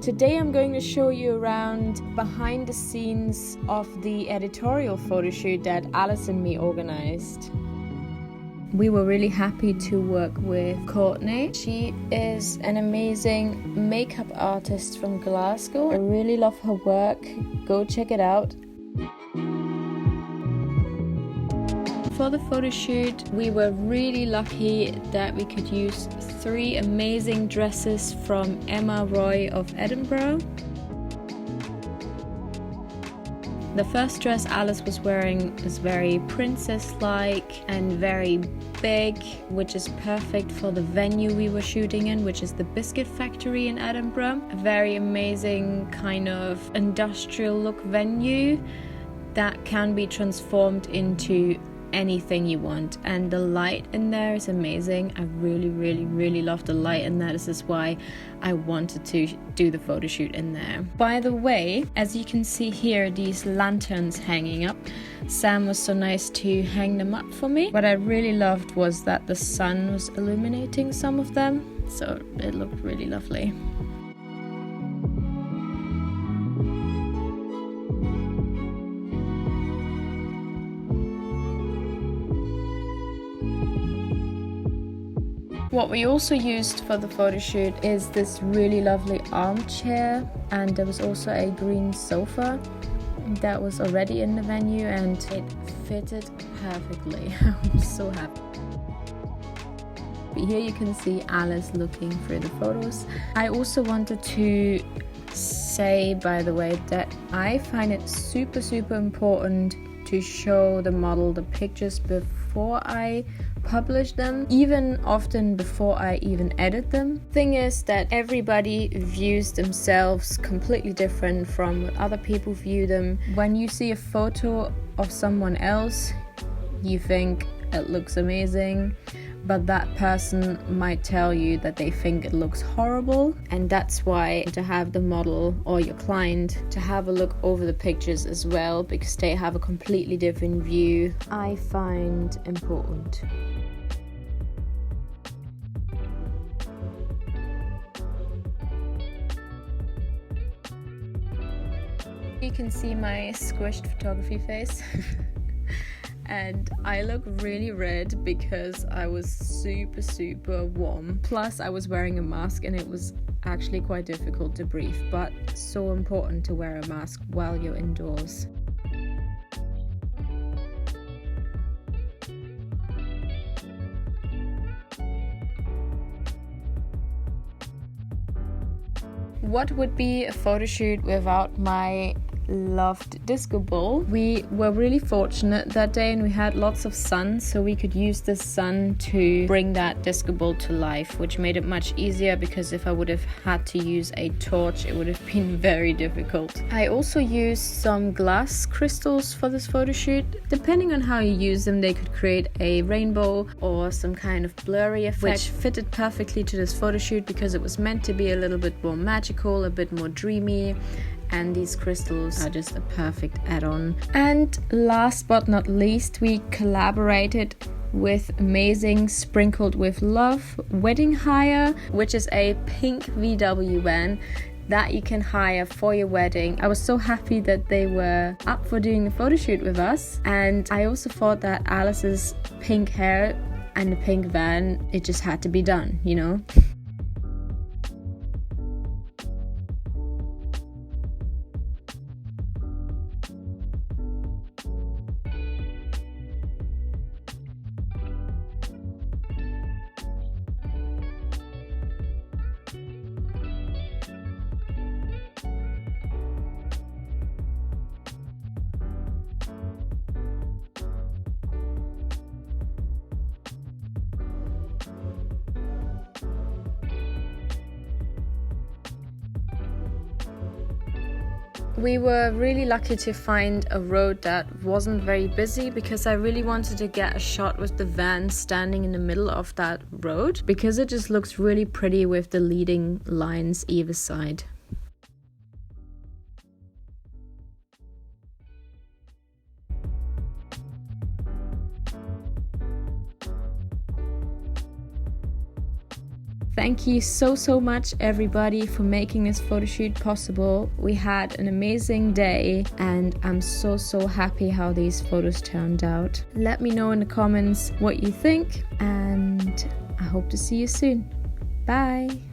Today I'm going to show you around behind the scenes of the editorial photo shoot that Alice and me organized. We were really happy to work with Courtney. She is an amazing makeup artist from Glasgow. I really love her work. Go check it out. For the photo shoot, we were really lucky that we could use 3 amazing dresses from Emma Roy of Edinburgh. The first dress Alice was wearing is very princess-like and very big, which is perfect for the venue we were shooting in, which is the Biscuit Factory in Edinburgh. A very amazing kind of industrial look venue that can be transformed into anything you want, and the light in there is amazing. I really love the light in there. This is why I wanted to do the photo shoot in there. By the way, as you can see here, these lanterns hanging up, Sam was so nice to hang them up for me. What I really loved was that the sun was illuminating some of them, so it looked really lovely. What we also used for the photo shoot is this really lovely armchair, and there was also a green sofa that was already in the venue and it fitted perfectly. I'm so happy. Here you can see Alice looking through the photos. I also wanted to say, by the way, that I find it super important to show the model the pictures before I publish them, even often before I even edit them. Thing is that everybody views themselves completely different from what other people view them. When you see a photo of someone else, you think it looks amazing, but that person might tell you that they think it looks horrible, and that's why to have the model or your client to have a look over the pictures as well, because they have a completely different view, I find important. You can see my squished photography face. And I look really red because I was super warm. Plus I was wearing a mask and it was actually quite difficult to breathe, but so important to wear a mask while you're indoors. What would be a photo shoot without my loved disco ball? We were really fortunate that day and we had lots of sun, so we could use the sun to bring that disco ball to life, which made it much easier, because if I would have had to use a torch it would have been very difficult. I also used some glass crystals for this photo shoot. Depending on how you use them, they could create a rainbow or some kind of blurry effect, which fitted perfectly to this photo shoot because it was meant to be a little bit more magical, a bit more dreamy, and these crystals are just a perfect add-on. And last but not least, we collaborated with amazing Sprinkled with Love wedding hire, which is a pink VW van that you can hire for your wedding. I was so happy that they were up for doing the photo shoot with us, and I also thought that Alice's pink hair and the pink van, it just had to be done, you know? We were really lucky to find a road that wasn't very busy, because I really wanted to get a shot with the van standing in the middle of that road, because it just looks really pretty with the leading lines either side. Thank you so much everybody for making this photo shoot possible. We had an amazing day and I'm so happy how these photos turned out. Let me know in the comments what you think and I hope to see you soon. Bye!